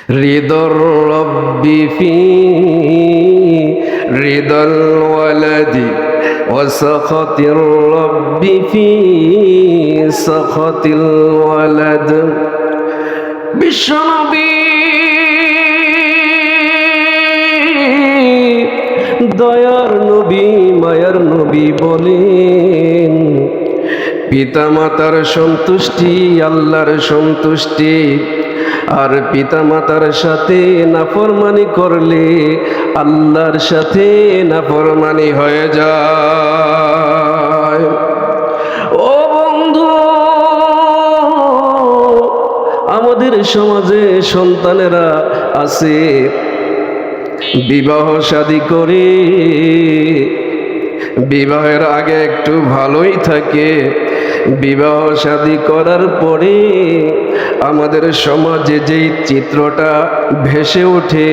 رضا الرب في رضا الولد وسخط الرب في سخط الولد বিশ্বনবী দয়ার নবী মায়ার নবী বলেন পিতামাতার সন্তুষ্টি আল্লাহর সন্তুষ্টি, আর পিতামাতার সাথে নাফরমানি করলে আল্লাহর সাথে নাফরমানি হয়ে যায়। ও বন্ধু, আমাদের সমাজে সন্তানেরা আছে বিবাহ শাদী করে, বিবাহের আগে একটু ভালোই থাকে, বিবাহ শাদী করার পরে আমাদের সমাজে যেই চিত্রটা ভেসে ওঠে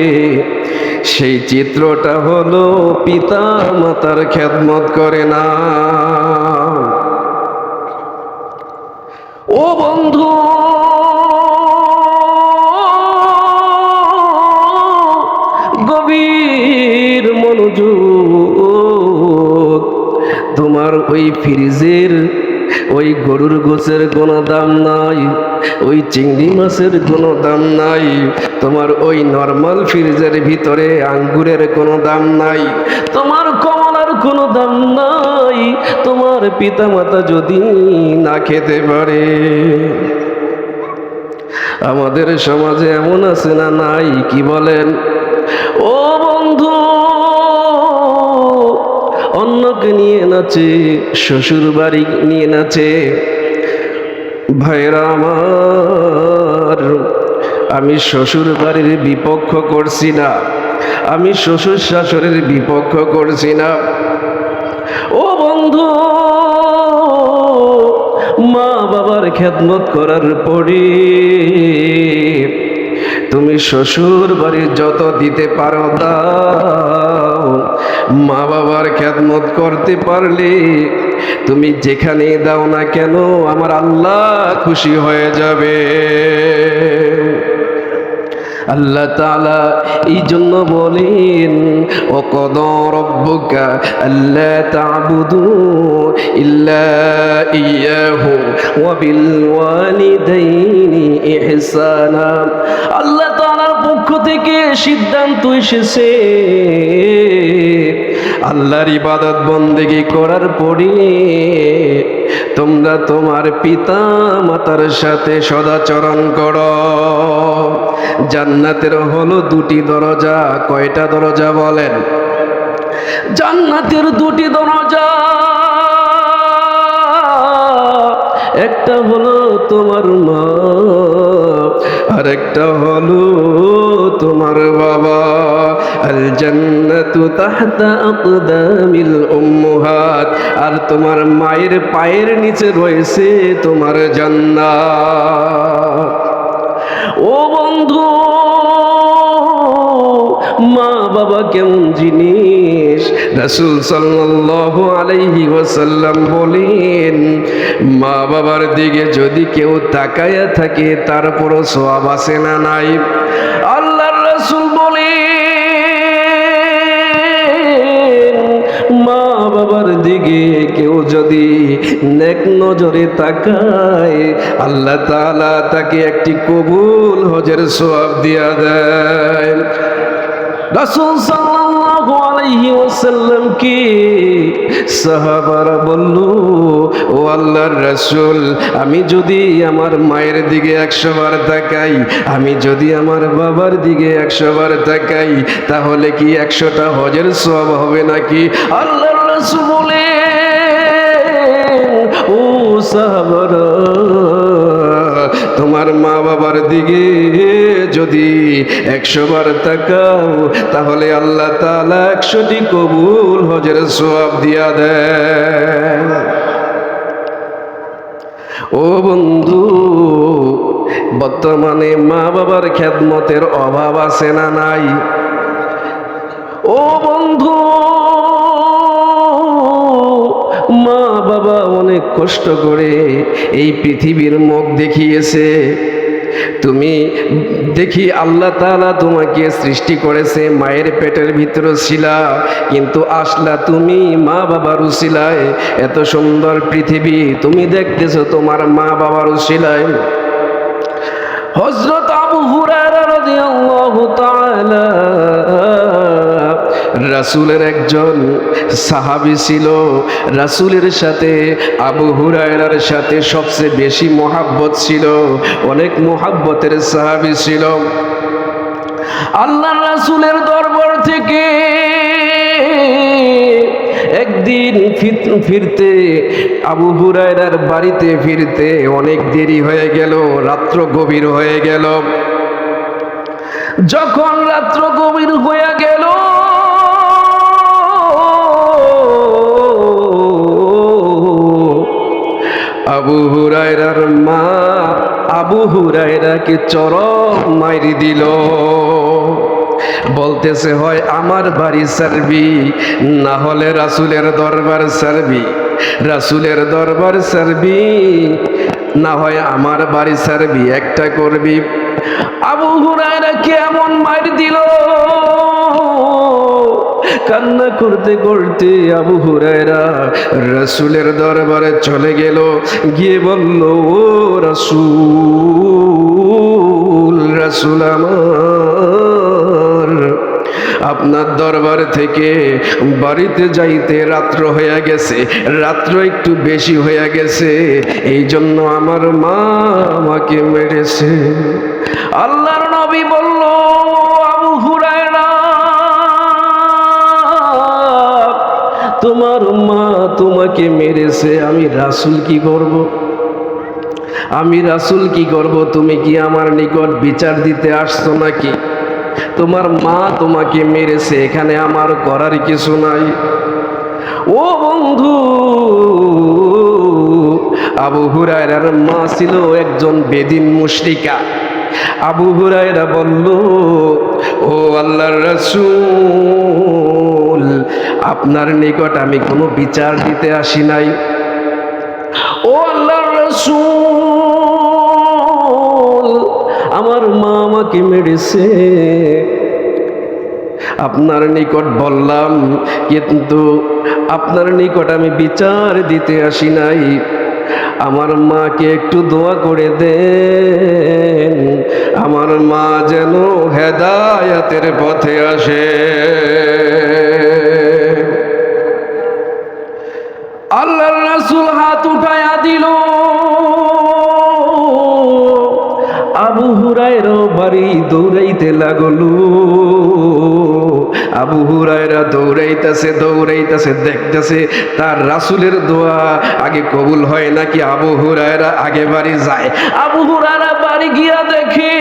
সেই চিত্রটা হলো পিতা মাতার খেদমত করে না। ও বন্ধু, গভীর মনোযোগ, তোমার ওই ফ্রিজের ওই গরুর গোছের কোনো দাম নাই, ওই চিংড়ি মাছের কোনো দাম নাই, তোমার ওই নরমাল ফ্রিজের ভিতরে আঙ্গুরের কোনো দাম নাই, তোমার কমলার কোনো দাম নাই, তোমার পিতামাতা যদি না খেতে পারে। আমাদের সমাজে এমন আছে না নাই, কি বলেন? ও বন্ধু, অন্যকে নিয়ে নাচে, শ্বশুর বাড়ি নিয়ে নাচে। ভাইরা আমার, আমি শ্বশুর বাড়ির বিপক্ষ করছি না, আমি শ্বশুর শাশুড়ির বিপক্ষ করছি না। ও বন্ধু, মা বাবার খেদমত করার পরে তুমি শ্বশুর বাড়ির যত দিতে পারো দাও, মা বাবার খেদমত করতে পারলে তুমি যেখানে দাও না কেন আমার আল্লাহ খুশি হয়ে যাবে। আল্লাহ তাআলা এই জন্য বলেন ওয়াকাদা রাব্বুকা আল্লা তা'বুদু ইল্লা ইয়্যাহু ওয়া বিল ওয়ালিদাইনি ইহসানা। আল্লাহ তাআলার পক্ষ থেকে সিদ্ধান্ত এসেছে আল্লাহর ইবাদত বন্দেগী করার পরে তোমরা তোমার পিতা মাতার সাথে সদাচরণ করো। জান্নাতের হলো দুটি দরজা। কয়টা দরজা বলেন? জান্নাতের দুটি দরজা, একটা হলো তোমার মা আর একটা হলো তোমার বাবা। আল জান্নাতু তাহতা আকদামিল উম্মাহাত, আর তোমার মায়ের পায়ের নিচে রয়েছে তোমার জান্নাত। ও বন্ধু, মা বাবা কেমন জিনিস? রাসূল সাল্লাল্লাহু আলাইহি ওয়াসাল্লাম বলেন মা বাবার দিকে যদি কেউ তাকায়া থাকে তারপরও সওয়াব আছে না নাই? আল্লাহর রাসূল বলেন মা বাবার দিকে কেউ যদি নেক নজরে তাকায় আল্লাহ তাআলা তাকে একটি কবুল হজের সওয়াব দিয়া দেয়। রাসূল সাল্লাল্লাহু আলাইহি ওয়াসাল্লাম কি সাহাবারা বলল, ও আল্লাহর রাসূল, আমি যদি আমার মায়ের দিকে 100 বার তাকাই, আমি যদি আমার বাবার দিকে 100 বার তাকাই, তাহলে কি 100টা হজের সওয়াব হবে নাকি? আল্লাহর রাসূল বলেন, ও সাহাবারা, তোমার মা বাবার দিকে যদি 100 বার তাকাও তাহলে আল্লাহ তাআলা 100টি কবুল হজের সওয়াব দিয়া দেন। ও বন্ধু, বর্তমানে মা বাবার খেদমতের অভাব আছে না নাই? ও বন্ধু, মা বাবা অনেক কষ্ট করে এই পৃথিবীর মুখ দেখিয়েছে, তুমি দেখি আল্লাহ তাআলা তোমাকে সৃষ্টি করেছে, মায়ের পেটের ভিতরে ছিলা, কিন্তু আসলা তুমি মা বাবার উসিলায়। এত সুন্দর পৃথিবী তুমি দেখতেছো তোমার মা বাবার উসিলায়। হযরত আবু হুরায়রা রাদিয়াল্লাহু তাআলা রাসূলের একজন সাহাবী ছিল। রাসূলের সাথে আবু হুরায়রার সাথে সবচেয়ে বেশি মহব্বত ছিল, অনেক মহব্বতের সাহাবী ছিল। আল্লাহর রাসূলের দরবার থেকে একদিন ফিরতে, আবু হুরায়রার বাড়িতে ফিরতে অনেক দেরি হয়ে গেল, রাত্র গভীর হয়ে গেল। যখন রাত্র গভীর হয়ে গেল, আবু হুরায়রার মা আবু হুরায়রাকে চরম মাইরি দিল। বলতেছে, হয় আমার বাড়ি ছাড়বি, না হলে রাসূলের দরবার ছাড়বি। রাসূলের দরবার ছাড়বি, না হয় আমার বাড়ি ছাড়বি, একটা করবি। আবু হুরায়রাকে এমন মাইর দিল, কান্না করতে করতে আবু হুরায়রা রাসূলের দরবারে চলে গেল। গিয়ে বলল, ও রাসূল, রাসূল আমার, আপনার দরবার থেকে বাড়িতে যাইতে রাত্র হয়ে গেছে, রাত্র একটু বেশি হয়ে গেছে, এই জন্য আমার মা আমাকে মেরেছে। আল্লাহর নবী বলল, আবু হুরায়রা, তোমার মা তোমাকে মেরেছে, আমি রাসূল কি করব? আমি রাসূল কি করব? তুমি কি আমার নিকট বিচার দিতে আসছো নাকি? তোমার মা তোমাকে মেরেছে, এখানে আমার করার কিছু নাই। ও বন্ধু, আবু হুরায়রার মা ছিল একজন বেদিন মুশরিকা। আবু হুরায়রা বলল, ও আল্লাহর রাসূল, আপনার নিকট আমি কোনো বিচার দিতে আসি নাই। ও আল্লাহর রাসূল, আমার মা আমাকে মেরেছে, আপনার নিকট বললাম, কিন্তু আপনার নিকট আমি বিচার দিতে আসি নাই। আমার মাকে একটু দোয়া করে দেন, আমার মা যেন হেদায়েতের পথে আসে। আল্লাহর রাসূল হাত উঠায়া দিল। আবু হুরায়রা বাড়ি দৌড়াইতে লাগলো। আবু হুরায়রা দৌড়াইতেছে দৌড়াইতেছে, দেখতেছে তার রাসূলের দোয়া আগে কবুল হয় নাকি আবু হুরায়রা আগে বাড়ি যায়। আবু হুরায়রা বাড়ি গিয়া দেখে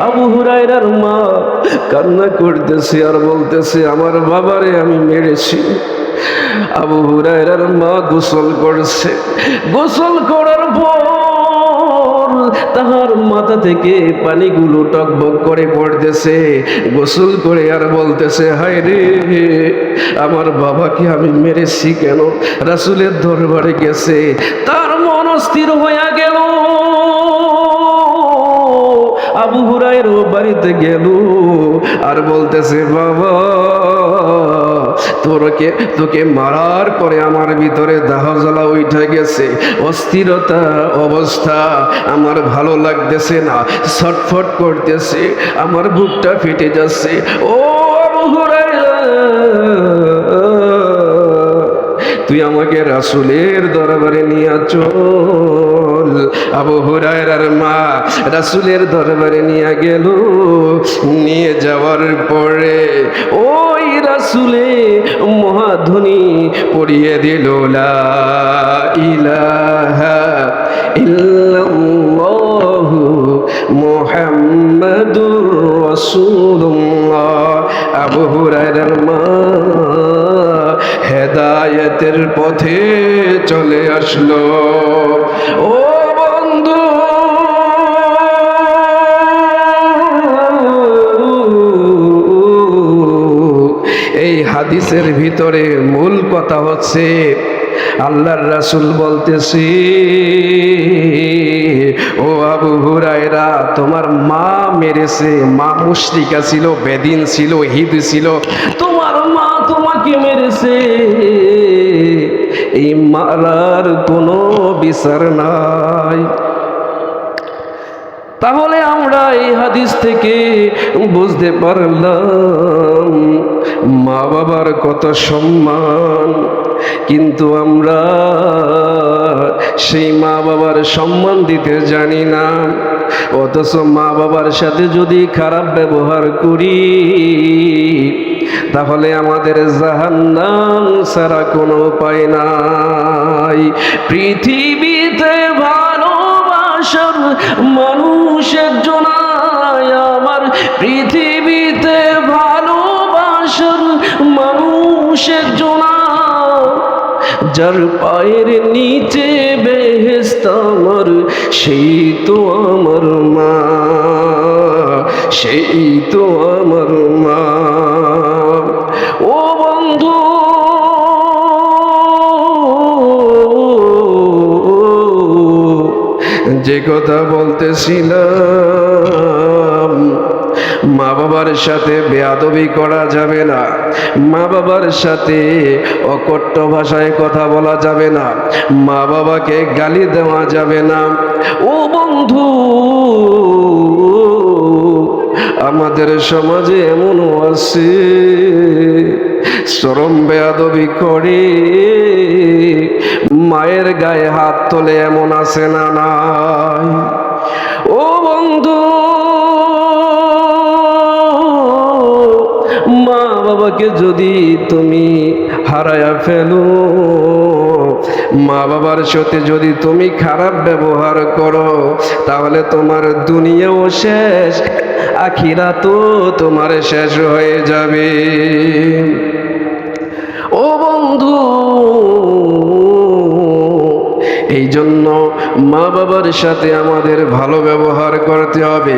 আবু হুরায়রার মা কান্না করতেছে আর বলতেছে, আমার বাবারে আমি মেরেছি। আবু হুরায়রার মা গোসল করছে, গোসল করার পর তাহার মাথা থেকে পানিগুলো টকবক করে পড়তেছে। গোসল করে আর বলতেছে, হায় রে, আমার বাবাকে আমি মেরেছি কেন? রাসূলের দরবারে গেছে, তার মন অস্থির হয়ে গেল। আবু হুরায়রা বাড়িতে গেল আর বলতেছে, বাবা, তোকে মারার পরে আমার ভিতরে দাহ জ্বালা উঠে গেছে, অস্থিরতা অবস্থা, আমার ভালো লাগতেছে না, ছটফট করতেছে, আমার বুকটা ফেটে যাচ্ছে। ও আবু হুরায়রা, তুই আমাকে রাসূলের দরবারে নিয়ে চল। আবু হুরায়রার মা রাসূলের দরবারে নিয়ে গেল। নিয়ে যাওয়ার পরে ওই রাসূলে মহাধ্বনি পড়িয়ে দিল, লা ইলাহা ইল্লাল্লাহু মুহাম্মাদুর রাসূলুল্লাহ। আবু হুরায়রার মা হেদায়েতের পথে চলে আসলো। ও বন্ধু, এই হাদিসের ভিতরে মূল কথা হচ্ছে, আল্লাহর রাসূল বলতেছি, ও আবু হুরায়রা, তোমার মা মেরেছে, মা মুশরিকা ছিল, বেদিন ছিল, হিঁদু ছিল, তোমার মা তোমাকে মেরেছে, এই মারার কোনো বিচার নাই। তাহলে আমরা এই হাদিস থেকে বুঝতে পারলাম মা বাবার কত সম্মান, কিন্তু আমরা সেই মা বাবার সম্মান দিতে জানি না। অথচ মা বাবার সাথে যদি খারাপ ব্যবহার করি তাহলে আমাদের জাহান্নাম ছাড়া কোনো উপায় নাই। পৃথিবীতে ভালোবাসার মানুষ একজন আমার, পৃথিবীতে ভালোবাসার মানুষ একজন, যার পায়ের নিচে বেহেশত আমার, সেই তো আমার মা, সেই তো আমার মা। ও বন্ধু, যে কথা বলতেছিলাম, মা বাবার সাথে বেয়াদবি করা যাবে না, মা বাবার সাথে অকট্য ভাষায় কথা বলা যাবে না, মা বাবাকে গালি দেওয়া যাবে না। ও বন্ধু, আমাদের সমাজে এমনও আছে চরম বেয়াদবি করে, মায়ের গায়ে হাত তোলে, এমন আছে না নাই? ও বন্ধু, মা বাবাকে যদি তুমি হারায়া ফেলো, মা বাবার সাথে যদি তুমি খারাপ ব্যবহার করো, তাহলে তোমার দুনিয়াও শেষ, আখিরাতও তোমার শেষ হয়ে যাবে। ও বন্ধু, এই জন্য মা বাবার সাথে আমাদের ভালো ব্যবহার করতে হবে।